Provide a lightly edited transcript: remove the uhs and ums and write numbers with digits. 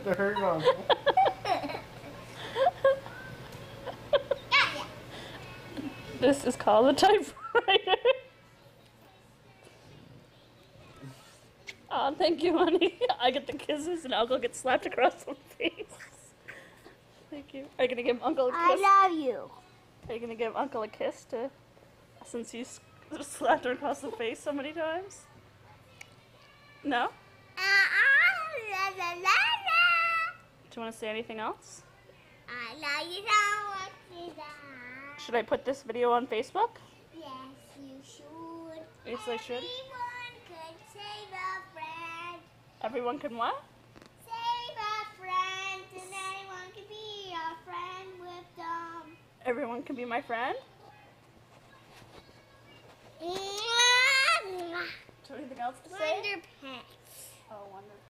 to hurt Uncle. This is called a typewriter. Oh, thank you, honey. I get the kisses and Uncle gets slapped across the face. Thank you. Are you gonna give Uncle a kiss? I love you. Are you gonna give Uncle a kiss since you slapped him across the face so many times? No? Do you want to say anything else? I love you so much. Should I put this video on Facebook? Yes, you should. Yes, I should. Everyone could save a friend. Everyone can what? Save a friend, and anyone can be a friend with them. Everyone can be my friend? Do you have anything else to say? Wonder Pet.